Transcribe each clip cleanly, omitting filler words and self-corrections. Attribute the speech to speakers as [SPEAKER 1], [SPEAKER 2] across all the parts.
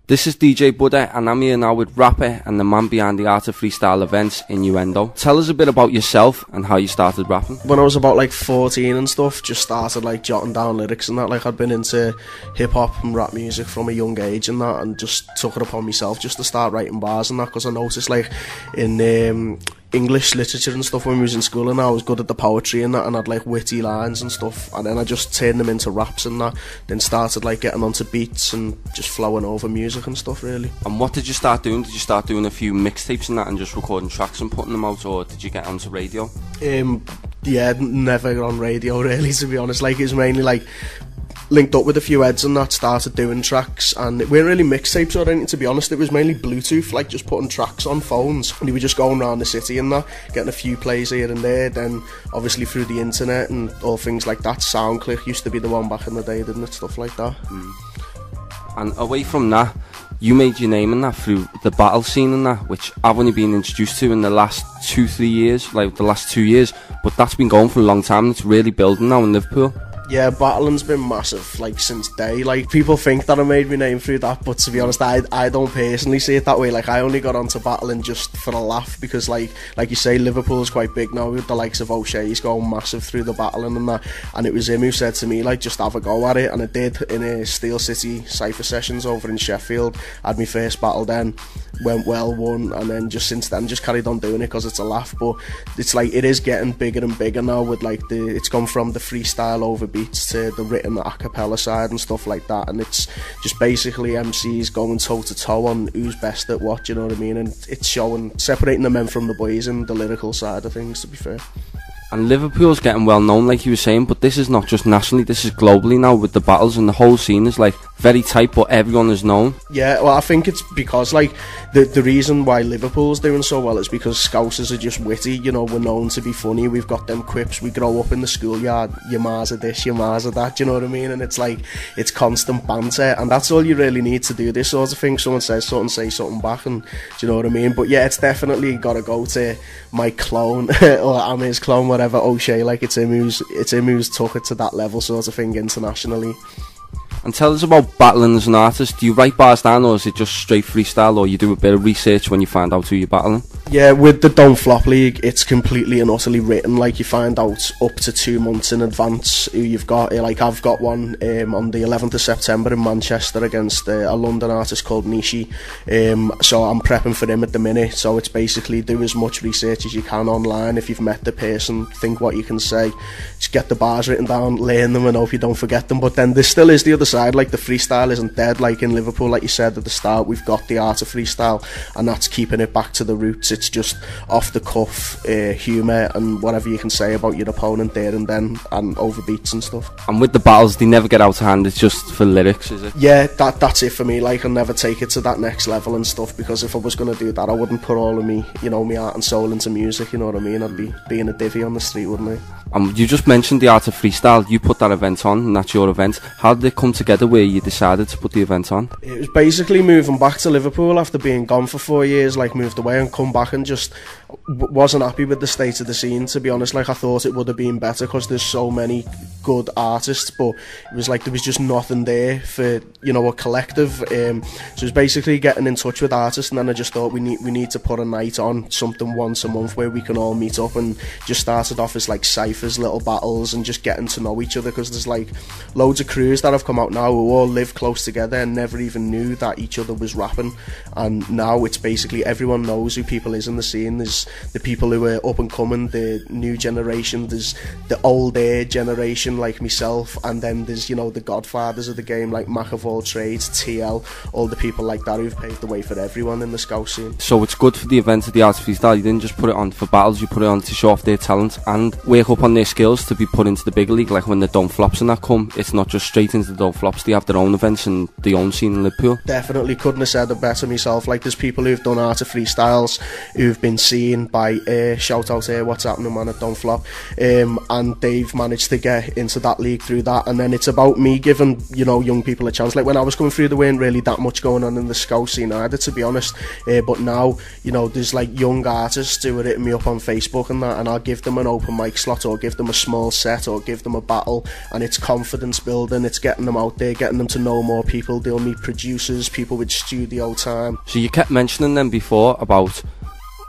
[SPEAKER 1] This is DJ Budda, and I'm here now with rapper and the man behind the Art of Freestyle events, Innuendo. Tell us a bit about yourself and how you started rapping.
[SPEAKER 2] When I was about like 14 and stuff, just started like jotting down lyrics and that. Like I'd been into hip hop and rap music from a young age and that, and just took it upon myself just to start writing bars and that, because I noticed like in English literature and stuff when we was in school, and I was good at the poetry and that, and I'd like witty lines and stuff, and then I just turned them into raps and that, then started like getting onto beats and just flowing over music and stuff really.
[SPEAKER 1] And what did you start doing? Did you start doing a few mixtapes and that and just recording tracks and putting them out, or did you get onto radio?
[SPEAKER 2] Yeah, never on radio really, to be honest. Like it was mainly like linked up with a few heads and that, started doing tracks, and it weren't really mixtapes or anything, to be honest. It was mainly Bluetooth, like just putting tracks on phones, and we were just going around the city and that, getting a few plays here and there. Then obviously through the internet and all things like that, SoundClick used to be the one back in the day, didn't it? Stuff like that.
[SPEAKER 1] And away from that, you made your name in that through the battle scene and that, which I've only been introduced to in the last 2-3 years, like the last 2 years, but that's been going for a long time and it's really building now in Liverpool.
[SPEAKER 2] Yeah, battling's been massive, like, since day. Like, people think that I made my name through that, but to be honest, I don't personally see it that way. Like, I only got onto battling just for a laugh, because, like you say, Liverpool's quite big now, with the likes of O'Shea's going massive through the battling and that, and it was him who said to me, like, just have a go at it, and I did in a Steel City Cypher Sessions over in Sheffield. I had my first battle then, went well, won, and then just since then, just carried on doing it because it's a laugh. But it's like, it is getting bigger and bigger now, with like it's gone from the freestyle over beats to the written a cappella side and stuff like that, and it's just basically MCs going toe to toe on who's best at what, you know what I mean? And it's showing, separating the men from the boys and the lyrical side of things, to be fair.
[SPEAKER 1] And Liverpool's getting well known, like you were saying, but this is not just nationally, this is globally now with the battles, and the whole scene is like very tight, but everyone is known. Yeah,
[SPEAKER 2] well, I think it's because like the reason why Liverpool's doing so well is because Scousers are just witty, you know. We're known to be funny, we've got them quips, we grow up in the schoolyard, your ma's are this, your ma's are that, you know what I mean? And it's like, it's constant banter, and that's all you really need to do this sort of thing. Someone says something, say something back, and do you know what I mean? But yeah, it's definitely got to go to my clone, or I'm his clone, whatever, O'Shea. Like it's him who's took it to that level sort of thing internationally.
[SPEAKER 1] And tell us about battling as an artist. Do you write bars down, or is it just straight freestyle, or you do a bit of research when you find out who you're battling?
[SPEAKER 2] Yeah, with the Don't Flop League, it's completely and utterly written. Like, you find out up to 2 months in advance who you've got. Like, I've got one on the 11th of September in Manchester against a London artist called Nishi. So I'm prepping for him at the minute. So it's basically do as much research as you can online. If you've met the person, think what you can say. Just get the bars written down, learn them, and hope you don't forget them. But then there still is the other side. Like, the freestyle isn't dead. Like in Liverpool, like you said at the start, we've got the art of freestyle, and that's keeping it back to the roots. It's just off the cuff humour and whatever you can say about your opponent there and then, and over beats and stuff.
[SPEAKER 1] And with the battles, they never get out of hand, it's just for lyrics, is it?
[SPEAKER 2] Yeah, that's it for me. Like, I'll never take it to that next level and stuff, because if I was going to do that, I wouldn't put all of me, you know, my heart and soul into music, you know what I mean? I'd be being a divvy on the street, wouldn't I?
[SPEAKER 1] You just mentioned the art of freestyle. You put that event on, and that's your event. How did it come together where you decided to put the event on?
[SPEAKER 2] It was basically moving back to Liverpool after being gone for 4 years, like moved away and come back, and just wasn't happy with the state of the scene, to be honest. Like, I thought it would have been better because there's so many good artists, but it was like there was just nothing there for, you know, a collective. So it was basically getting in touch with artists, and then I just thought we need to put a night on, something once a month where we can all meet up, and just started off as like ciphers, little battles, and just getting to know each other, because there's like loads of crews that have come out now who all live close together and never even knew that each other was rapping, and now it's basically everyone knows who people is in the scene. There's the people who are up and coming, the new generation, there's the older generation like myself, and then there's, you know, the godfathers of the game like Mac of all trades, TL, all the people like that who've paved the way for everyone in the Scouse scene.
[SPEAKER 1] So it's good for the event of the Art of Freestyle. You didn't just put it on for battles, you put it on to show off their talent and work up on their skills to be put into the bigger league. Like when the Don't Flops and that come, it's not just straight into the Don't Flops, they have their own events and their own scene in Liverpool.
[SPEAKER 2] Definitely couldn't have said it better myself. Like, there's people who've done Art of Freestyles who've been seen scene by shout out here, what's happening man at Don't Flop, and they've managed to get into that league through that. And then it's about me giving, you know, young people a chance. Like when I was coming through, there weren't really that much going on in the scout scene either, to be honest, but now, you know, there's like young artists who are hitting me up on Facebook and that, and I'll give them an open mic slot or give them a small set or give them a battle, and it's confidence building, it's getting them out there, getting them to know more people. They'll meet producers, people with studio time.
[SPEAKER 1] So you kept mentioning them before about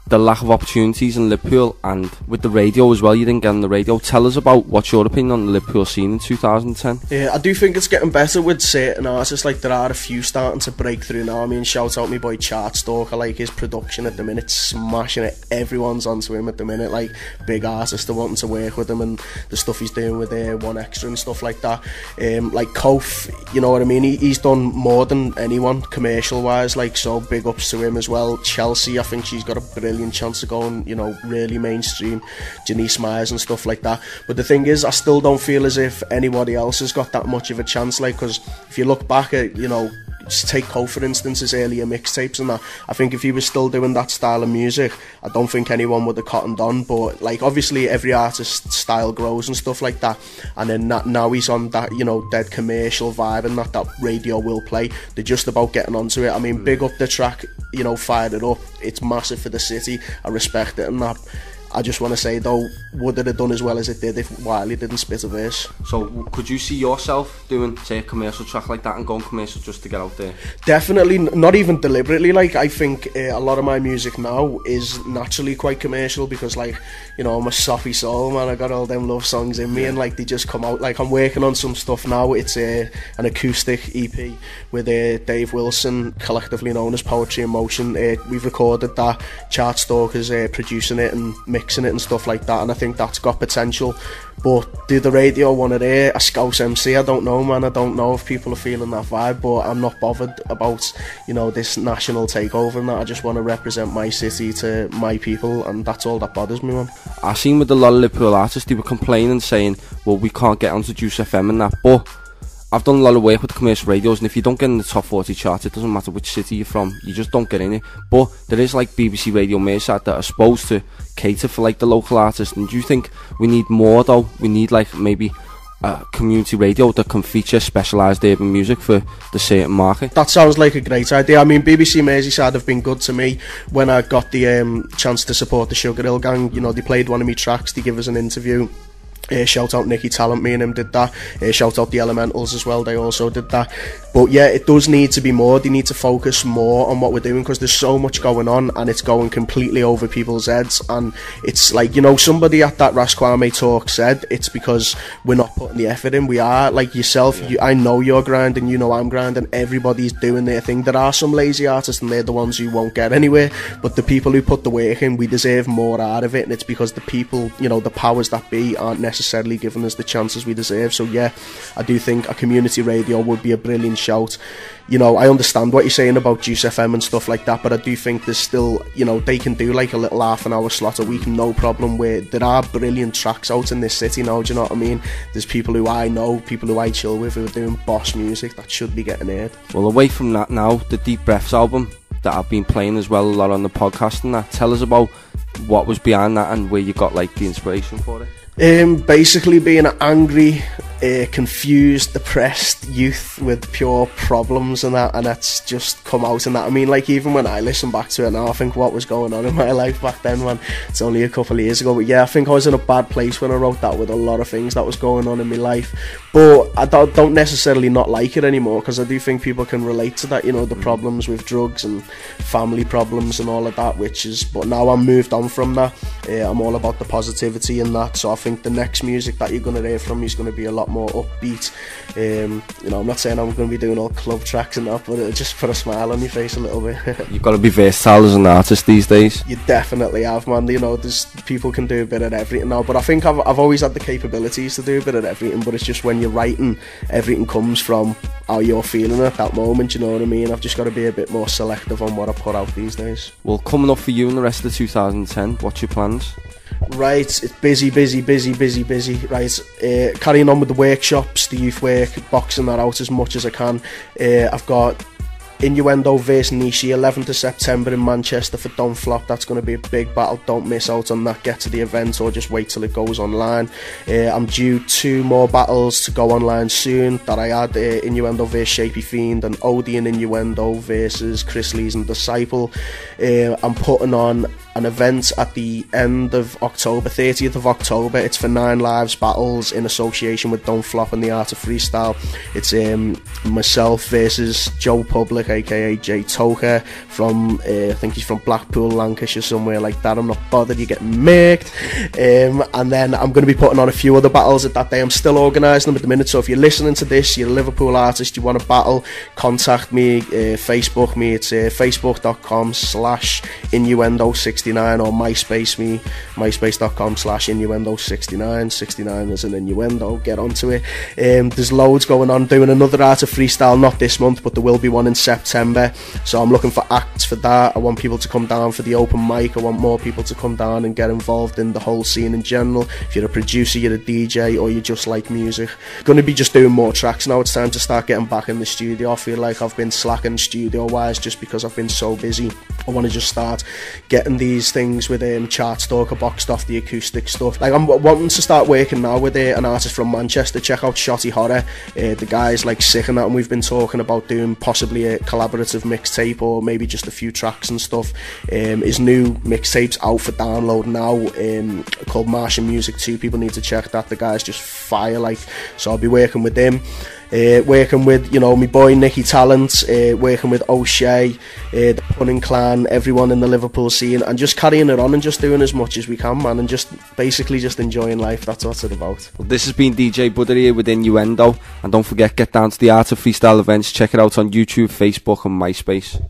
[SPEAKER 1] the lack of opportunities in Liverpool, and with the radio as well, you didn't get on the radio. Tell us about what's your opinion on the Liverpool scene in 2010.
[SPEAKER 2] Yeah, I do think it's getting better with certain artists. Like there are a few starting to break through now. I mean, shout out me boy Chartstalker, like his production at the minute, smashing it. Everyone's onto him at the minute, like big artists are wanting to work with him, and the stuff he's doing with One Extra and stuff like that. Like Kof, you know what I mean, he's done more than anyone commercial wise, like, so big ups to him as well. Chelsea, I think she's got a brilliant chance of going, you know, really mainstream. Janice Myers and stuff like that. But the thing is, I still don't feel as if anybody else has got that much of a chance, like, because if you look back at, you know, just take Cole for instance, his earlier mixtapes and that, I think if he was still doing that style of music, I don't think anyone would have cottoned on. But like obviously every artist's style grows and stuff like that, and then now he's on that, you know, dead commercial vibe, and that radio will play. They're just about getting onto it. I mean, big up the track, you know, Fired It Up, it's massive for the city, I respect it and that. I just want to say though, would it have done as well as it did if Wiley didn't spit a verse?
[SPEAKER 1] So could you see yourself doing, say, a commercial track like that and going commercial just to get out there?
[SPEAKER 2] Definitely, not even deliberately. Like I think a lot of my music now is naturally quite commercial because, like, you know, I'm a soppy soul, man. I got all them love songs in me, and like they just come out. Like I'm working on some stuff now. It's an acoustic EP with Dave Wilson, collectively known as Poetry in Motion. We've recorded that. Chartstalker's producing it and mixing it and stuff like that, and I think that's got potential. But do the radio want it here? A Scouse MC? I don't know, man. I don't know if people are feeling that vibe, but I'm not bothered about, you know, this national takeover and that. I just want to represent my city to my people, and that's all that bothers me, man.
[SPEAKER 1] I seen with a lot of Liverpool artists, they were complaining, saying, well, we can't get onto Juice FM and that, but I've done a lot of work with the commercial radios, and if you don't get in the top 40 charts, it doesn't matter which city you're from, you just don't get in it. But there is like BBC Radio Merseyside that are supposed to cater for like the local artists, and do you think we need more though? We need like maybe a community radio that can feature specialised urban music for the certain market? That
[SPEAKER 2] sounds like a great idea. I mean, BBC Merseyside have been good to me when I got the chance to support the Sugar Hill Gang. You know, they played one of my tracks, they give us an interview. Shout out Nicky Talent, me and him did that. Shout out the Elementals as well, they also did that. But yeah, it does need to be more. They need to focus more on what we're doing, because there's so much going on and it's going completely over people's heads. And it's like, you know, somebody at that Rasquame talk said it's because we're not putting the effort in. We are, like yourself, I know you're grinding, you know I'm grinding, everybody's doing their thing. There are some lazy artists and they're the ones who won't get anywhere, but the people who put the work in, we deserve more out of it. And it's because the people, you know, the powers that be aren't necessarily giving us the chances we deserve. So yeah, I do think a community radio would be a brilliant shout. You know, I understand what you're saying about Juice FM and stuff like that, but I do think there's still, you know, they can do like a little half an hour slot a week, no problem, where there are brilliant tracks out in this city now, do you know what I mean? There's people who I know, people who I chill with, who are doing boss music that should be getting heard.
[SPEAKER 1] Well, away from that now, the Deep Breaths album that I've been playing as well a lot on the podcast and that, tell us about what was behind that and where you got like the inspiration for it.
[SPEAKER 2] Basically being an angry, confused, depressed youth with pure problems and that, and that's just come out in that. I mean, like, even when I listen back to it now, I think what was going on in my life back then, man, it's only a couple of years ago. But yeah, I think I was in a bad place when I wrote that, with a lot of things that was going on in my life. But I don't necessarily not like it anymore, because I do think people can relate to that, you know, the problems with drugs and family problems and all of that, but now I'm moved on from that. I'm all about the positivity and that, so I think the next music that you're going to hear from me is going to be a lot more upbeat. You know, I'm not saying I'm going to be doing all club tracks and that, but it'll just put a smile on your face a little bit.
[SPEAKER 1] You've got to be versatile as an artist these days.
[SPEAKER 2] You definitely have, man. You know, people can do a bit of everything now, but I think I've always had the capabilities to do a bit of everything, but it's just when you're writing, everything comes from how you're feeling at that moment, you know what I mean? I've just got to be a bit more selective on what I put out these days.
[SPEAKER 1] Well, coming up for you in the rest of 2010, what's your plans?
[SPEAKER 2] Right, it's busy. Right, carrying on with the workshops, the youth work, boxing that out as much as I can. I've got Innuendo vs Nishi, 11th of September in Manchester for Don't Flop. That's going to be a big battle. Don't miss out on that. Get to the event or just wait till it goes online. I'm due 2 more battles to go online soon that I had. Innuendo vs Shapy Fiend and Odie and Innuendo versus Chris Lees and Disciple. I'm putting on an event at the end of October, 30th of October. It's for 9 Lives battles in association with Don't Flop and the Art of Freestyle. It's myself versus Joe Public, aka Jay Toker, from I think he's from Blackpool, Lancashire, somewhere like that. I'm not bothered, you get murked. And then I'm going to be putting on a few other battles at that day. I'm still organising them at the minute, so if you're listening to this, you're a Liverpool artist, you want to battle, contact me, Facebook me. It's facebook.com/innuendo69 or myspace.com/innuendo69. 69 is an innuendo, get onto it. There's loads going on. Doing another Art of Freestyle, not this month, but there will be one in September, so I'm looking for acts for that. I want people to come down for the open mic. I want more people to come down and get involved in the whole scene in general. If you're a producer, you're a DJ, or you just like music, going to be just doing more tracks now. It's time to start getting back in the studio. I feel like I've been slacking studio wise just because I've been so busy. I want to just start getting these things with Chartstalker boxed off, the acoustic stuff. Like, I'm wanting to start working now with an artist from Manchester. Check out Shotty Horror. The guy's like sick in that, and we've been talking about doing possibly a collaborative mixtape or maybe just a few tracks and stuff. His new mixtape's out for download now, called Martian Music 2. People need to check that. The guy's just fire, like, so I'll be working with him. Working with, you know, my boy Nicky Talent, working with O'Shea, the Punning Clan, everyone in the Liverpool scene, and just carrying it on and just doing as much as we can, man, and just basically just enjoying life. That's what it's about.
[SPEAKER 1] Well, this has been DJ Budda here with Innuendo, and don't forget, get down to the Art of Freestyle events. Check it out on YouTube, Facebook and MySpace.